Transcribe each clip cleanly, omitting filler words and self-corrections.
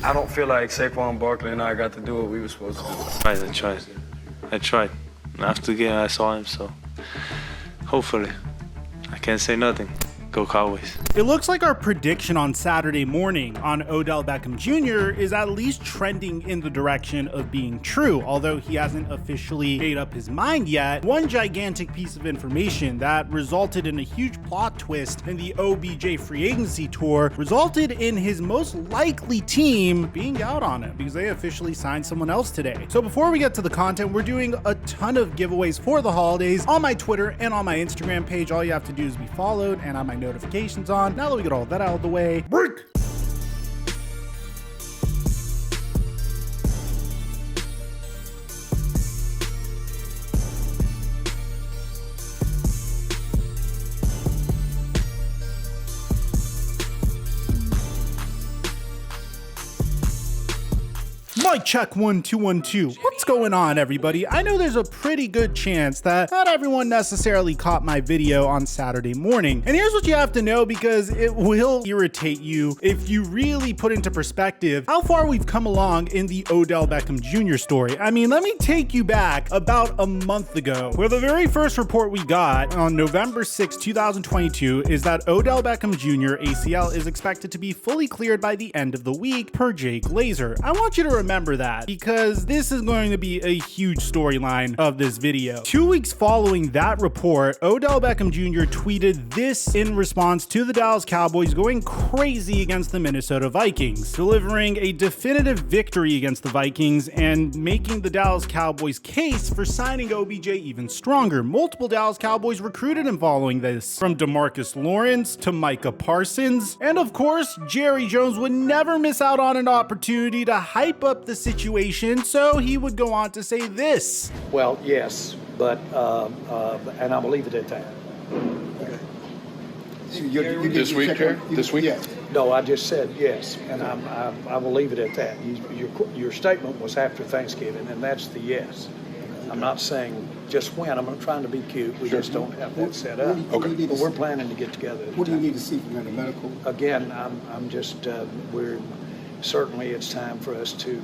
I don't feel like Saquon Barkley and I got to do what we were supposed to do. I tried. After the game, I saw him, so hopefully I can't say nothing. Go Cowboys. It looks like our prediction on Saturday morning on Odell Beckham Jr. is at least trending in the direction of being true, although he hasn't officially made up his mind yet. One gigantic piece of information that resulted in a huge plot twist in the OBJ free agency tour resulted in his most likely team being out on him because they officially signed someone else today. So before we get to the content, we're doing a ton of giveaways for the holidays on my Twitter and on my Instagram page. All you have to do is be followed and on my notifications on. Now that we get all that out of the way, break. Mic check 1 2 1 2. What's going on, everybody? I know there's a pretty good chance that not everyone necessarily caught my video on Saturday morning. And here's what you have to know, because it will irritate you if you really put into perspective how far we've come along in the Odell Beckham Jr. story. I mean, let me take you back about a month ago, where the very first report we got on November 6, 2022 is that Odell Beckham Jr. ACL is expected to be fully cleared by the end of the week per Jay Glazer. I want you to remember that, because this is going to be a huge storyline of this video. 2 weeks following that report, Odell Beckham Jr. tweeted this in response to the Dallas Cowboys going crazy against the Minnesota Vikings, delivering a definitive victory against the Vikings and making the Dallas Cowboys case for signing OBJ even stronger. Multiple Dallas Cowboys recruited him following this, from DeMarcus Lawrence to Micah Parsons, and of course, Jerry Jones would never miss out on an opportunity to hype up the situation, so he would go on to say this. Well, yes, but and I'll leave it at that. Okay. This week, Jerry? This week? Yes. No, I just said yes, and I will leave it at that. Your statement was after Thanksgiving, and that's the yes. I'm not saying just when. I'm not trying to be cute. We just don't have that set up. Okay. But we're planning to get together. What do you need to see from the medical? Again, I'm just we're. Certainly it's time for us to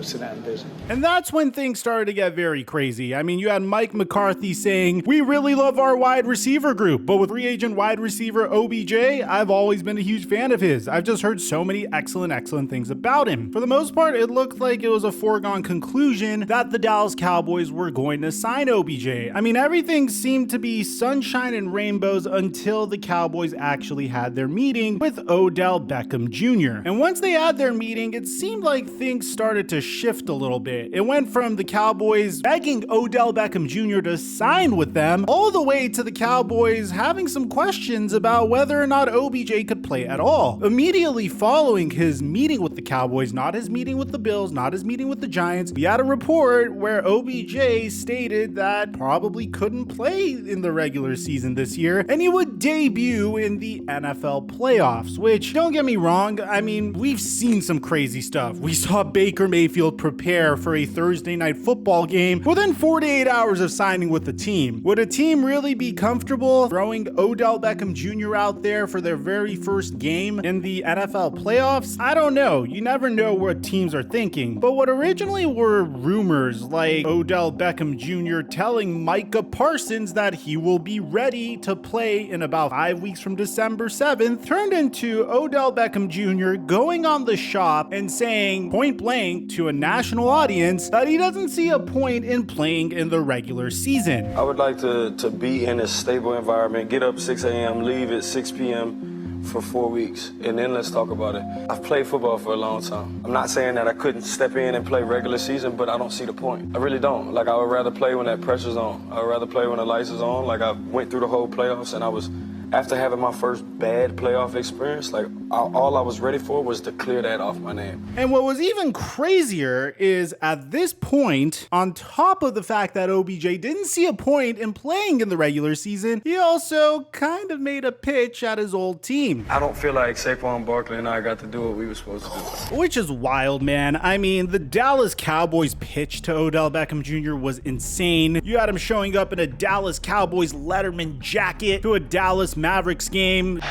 sit down and visit. And that's when things started to get very crazy. I mean, you had Mike McCarthy saying, we really love our wide receiver group, but with free agent wide receiver OBJ, I've always been a huge fan of his. I've just heard so many excellent things about him. For the most part, it looked like it was a foregone conclusion that the Dallas Cowboys were going to sign OBJ. I mean, everything seemed to be sunshine and rainbows until the Cowboys actually had their meeting with Odell Beckham Jr. And once they had their meeting, it seemed like things started to shift a little bit. It went from the Cowboys begging Odell Beckham Jr. to sign with them, all the way to the Cowboys having some questions about whether or not OBJ could play at all. Immediately following his meeting with the Cowboys, not his meeting with the Bills, not his meeting with the Giants, we had a report where OBJ stated that probably couldn't play in the regular season this year, and he would debut in the NFL playoffs, which, don't get me wrong, I mean, we've seen some crazy stuff. We saw Baker Mayfield prepare for a Thursday night football game within 48 hours of signing with the team. Would a team really be comfortable throwing Odell Beckham Jr. out there for their very first game in the NFL playoffs? I don't know. You never know what teams are thinking. But what originally were rumors like Odell Beckham Jr. telling Micah Parsons that he will be ready to play in about 5 weeks from December 7th turned into Odell Beckham Jr. going on the shop and saying point blank to a national audience that he doesn't see a point in playing in the regular season. I would like to be in a stable environment, get up 6 a.m., leave at 6 p.m. for 4 weeks, and then let's talk about it. I've played football for a long time. I'm not saying that I couldn't step in and play regular season, but I don't see the point. I really don't. Like, I would rather play when that pressure's on. I would rather play when the lights is on. Like, I went through the whole playoffs, and I was after having my first bad playoff experience, like all I was ready for was to clear that off my name. And what was even crazier is at this point, on top of the fact that OBJ didn't see a point in playing in the regular season, he also kind of made a pitch at his old team. I don't feel like Saquon Barkley and I got to do what we were supposed to do. Which is wild, man. I mean, the Dallas Cowboys pitch to Odell Beckham Jr. was insane. You had him showing up in a Dallas Cowboys Letterman jacket to a Dallas Mavericks game. OBJ.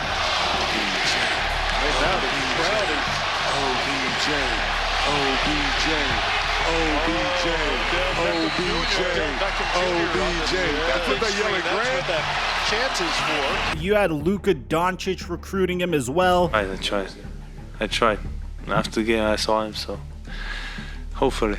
That's what they're yelling, Grant. Chances for. You had Luka Doncic recruiting him as well. I tried. After the game, I saw him, so hopefully,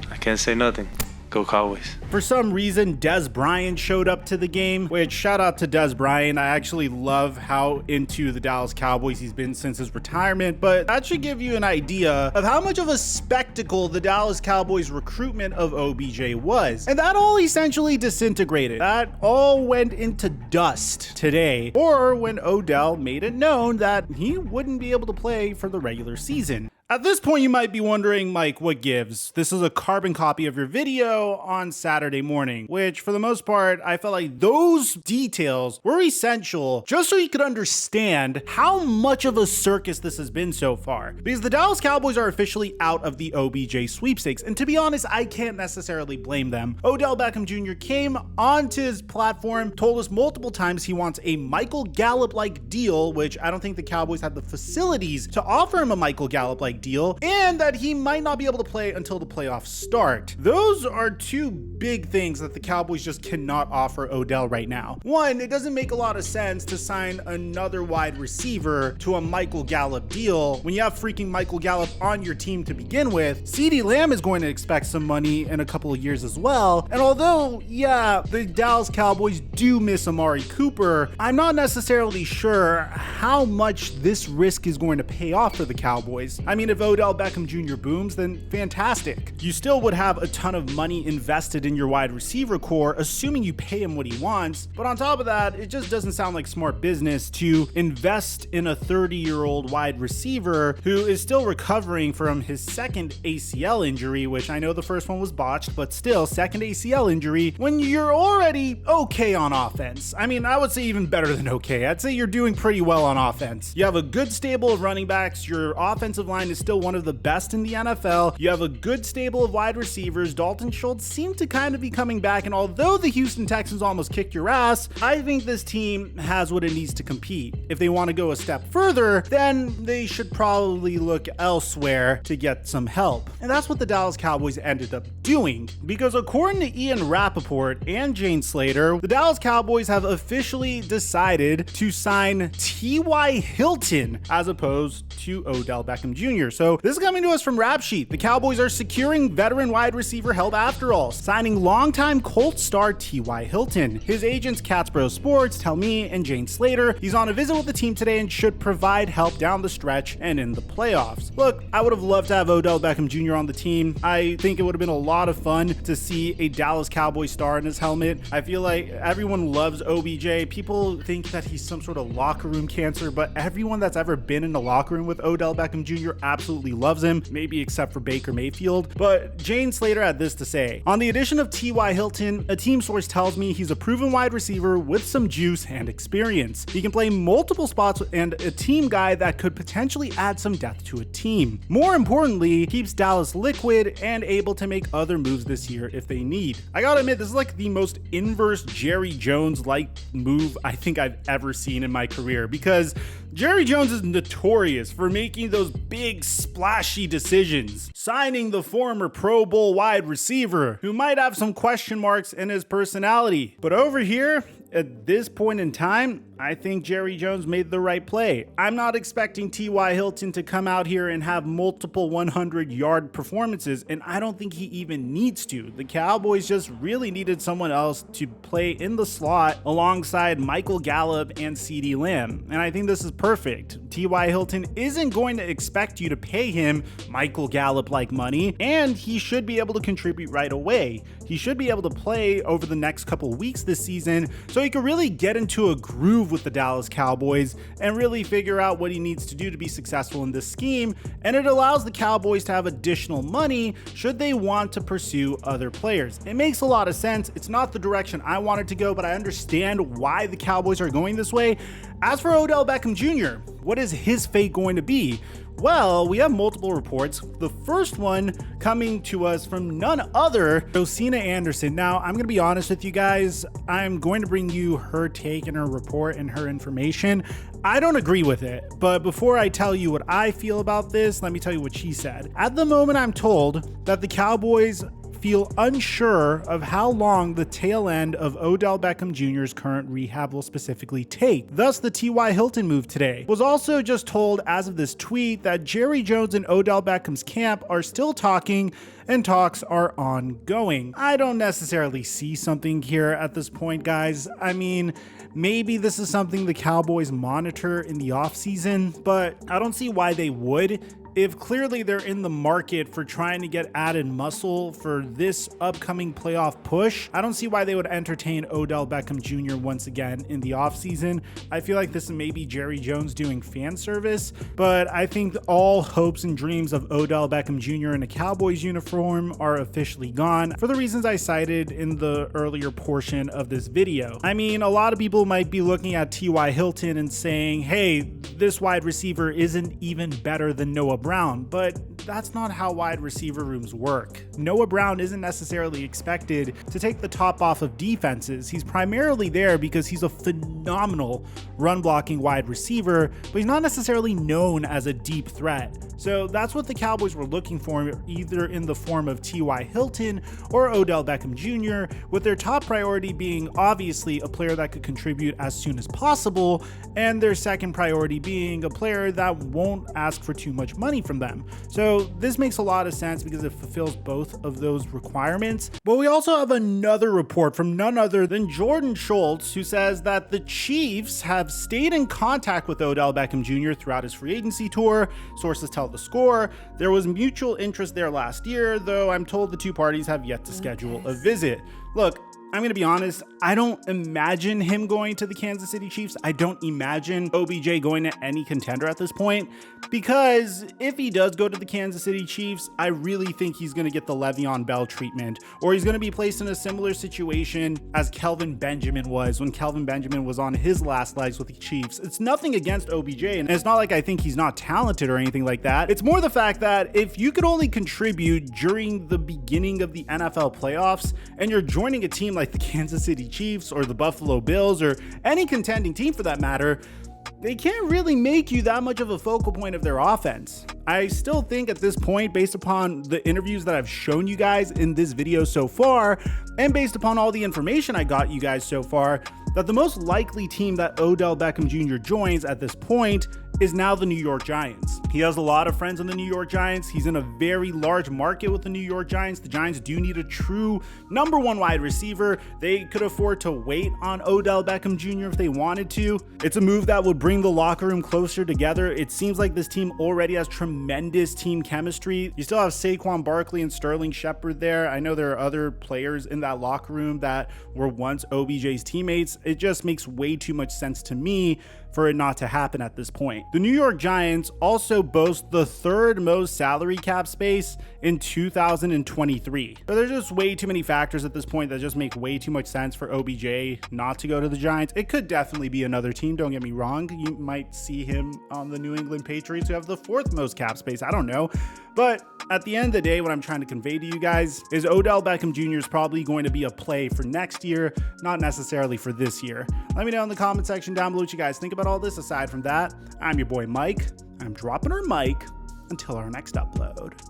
I can't say nothing. Go Cowboys. For some reason, Dez Bryant showed up to the game, which shout out to Dez Bryant. I actually love how into the Dallas Cowboys he's been since his retirement, but that should give you an idea of how much of a spectacle the Dallas Cowboys recruitment of OBJ was. And that all essentially disintegrated. That all went into dust today, or when Odell made it known that he wouldn't be able to play for the regular season. At this point, you might be wondering, Mike, what gives? This is a carbon copy of your video on Saturday morning, which for the most part, I felt like those details were essential just so you could understand how much of a circus this has been so far. Because the Dallas Cowboys are officially out of the OBJ sweepstakes, and to be honest, I can't necessarily blame them. Odell Beckham Jr. came onto his platform, told us multiple times he wants a Michael Gallup-like deal, which I don't think the Cowboys have the facilities to offer him a Michael Gallup-like deal, and that he might not be able to play until the playoffs start. Those are two big things that the Cowboys just cannot offer Odell right now. One, it doesn't make a lot of sense to sign another wide receiver to a Michael Gallup deal when you have freaking Michael Gallup on your team to begin with. CeeDee Lamb is going to expect some money in a couple of years as well, and although, yeah, the Dallas Cowboys do miss Amari Cooper, I'm not necessarily sure how much this risk is going to pay off for the Cowboys. I mean, if Odell Beckham Jr. booms, then fantastic. You still would have a ton of money invested in your wide receiver core, assuming you pay him what he wants. But on top of that, it just doesn't sound like smart business to invest in a 30-year-old wide receiver who is still recovering from his second ACL injury, which I know the first one was botched, but still, second ACL injury, when you're already okay on offense. I mean, I would say even better than okay. I'd say you're doing pretty well on offense. You have a good stable of running backs. Your offensive line is still one of the best in the NFL. You have a good stable of wide receivers. Dalton Schultz seemed to kind of be coming back, and although the Houston Texans almost kicked your ass, I think this team has what it needs to compete. If they want to go a step further, then they should probably look elsewhere to get some help. And that's what the Dallas Cowboys ended up doing, because according to Ian Rappaport and Jane Slater, the Dallas Cowboys have officially decided to sign T.Y. Hilton as opposed to Odell Beckham Jr. So this is coming to us from Rap Sheet. The Cowboys are securing veteran wide receiver help after all, signing longtime Colts star T.Y. Hilton. His agents Catsbro Sports tell me and Jane Slater he's on a visit with the team today and should provide help down the stretch and in the playoffs. Look, I would have loved to have Odell Beckham Jr. on the team. I think it would have been a lot of fun to see a Dallas Cowboys star in his helmet. I feel like everyone loves OBJ. People think that he's some sort of locker room cancer, but everyone that's ever been in the locker room with Odell Beckham Jr. absolutely loves him, maybe except for Baker Mayfield. But Jane Slater had this to say. On the addition of T.Y. Hilton, a team source tells me he's a proven wide receiver with some juice and experience. He can play multiple spots and a team guy that could potentially add some depth to a team. More importantly, keeps Dallas liquid and able to make other moves this year if they need. I gotta admit, this is like the most inverse Jerry Jones-like move I think I've ever seen in my career, because Jerry Jones is notorious for making those big splashy decisions, signing the former Pro Bowl wide receiver who might have some question marks in his personality. But over here, at this point in time, I think Jerry Jones made the right play. I'm not expecting T.Y. Hilton to come out here and have multiple 100-yard performances, and I don't think he even needs to. The Cowboys just really needed someone else to play in the slot alongside Michael Gallup and CeeDee Lamb, and I think this is perfect. T.Y. Hilton isn't going to expect you to pay him Michael Gallup-like money, and he should be able to contribute right away. He should be able to play over the next couple weeks this season, so he can really get into a groove with the Dallas Cowboys and really figure out what he needs to do to be successful in this scheme, and it allows the Cowboys to have additional money should they want to pursue other players. It makes a lot of sense. It's not the direction I wanted to go, but I understand why the Cowboys are going this way. As for Odell Beckham Jr., what is his fate going to be? Well, we have multiple reports. The first one coming to us from none other, Josina Anderson. Now, I'm going to be honest with you guys. I'm going to bring you her take and her report and her information. I don't agree with it, but before I tell you what I feel about this, let me tell you what she said. At the moment, I'm told that the Cowboys feel unsure of how long the tail end of Odell Beckham Jr.'s current rehab will specifically take. Thus, the T.Y. Hilton move today. Was also just told as of this tweet that Jerry Jones and Odell Beckham's camp are still talking and talks are ongoing. I don't necessarily see something here at this point, guys. I mean, maybe this is something the Cowboys monitor in the offseason, but I don't see why they would. If clearly they're in the market for trying to get added muscle for this upcoming playoff push, I don't see why they would entertain Odell Beckham Jr. once again in the offseason. I feel like this may be Jerry Jones doing fan service, but I think all hopes and dreams of Odell Beckham Jr. in a Cowboys uniform are officially gone for the reasons I cited in the earlier portion of this video. I mean, a lot of people might be looking at T.Y. Hilton and saying, hey, this wide receiver isn't even better than Noah Brown, but that's not how wide receiver rooms work. Noah Brown isn't necessarily expected to take the top off of defenses. He's primarily there because he's a phenomenal run blocking wide receiver, but he's not necessarily known as a deep threat. So that's what the Cowboys were looking for, either in the form of T.Y. Hilton or Odell Beckham Jr., with their top priority being obviously a player that could contribute as soon as possible, and their second priority being a player that won't ask for too much money from them. So this makes a lot of sense because it fulfills both of those requirements. But we also have another report from none other than Jordan Schultz, who says that the Chiefs have stayed in contact with Odell Beckham Jr. throughout his free agency tour. Sources tell the Score. There was mutual interest there last year, though I'm told the two parties have yet to schedule a visit. Look, I'm going to be honest, I don't imagine him going to the Kansas City Chiefs. I don't imagine OBJ going to any contender at this point, because if he does go to the Kansas City Chiefs, I really think he's going to get the Le'Veon Bell treatment, or he's going to be placed in a similar situation as Kelvin Benjamin was when Kelvin Benjamin was on his last legs with the Chiefs. It's nothing against OBJ, and it's not like I think he's not talented or anything like that. It's more the fact that if you could only contribute during the beginning of the NFL playoffs, and you're joining a team like the Kansas City Chiefs or the Buffalo Bills or any contending team for that matter, they can't really make you that much of a focal point of their offense. I still think at this point, based upon the interviews that I've shown you guys in this video so far, and based upon all the information I got you guys so far, that the most likely team that Odell Beckham Jr. joins at this point is now the New York Giants. He has a lot of friends in the New York Giants. He's in a very large market with the New York Giants. The Giants do need a true number one wide receiver. They could afford to wait on Odell Beckham Jr. if they wanted to. It's a move that would bring the locker room closer together. It seems like this team already has tremendous team chemistry. You still have Saquon Barkley and Sterling Shepard there. I know there are other players in that locker room that were once OBJ's teammates. It just makes way too much sense to me for it not to happen at this point. The New York Giants also boast the third most salary cap space in 2023. But there's just way too many factors at this point that just make way too much sense for OBJ not to go to the Giants. It could definitely be another team, don't get me wrong. You might see him on the New England Patriots, who have the fourth most cap space. I don't know. But at the end of the day, what I'm trying to convey to you guys is Odell Beckham Jr. is probably going to be a play for next year, not necessarily for this year. Let me know in the comment section down below what you guys think about all this. Aside from that, I'm your boy Mike. I'm dropping our mic until our next upload.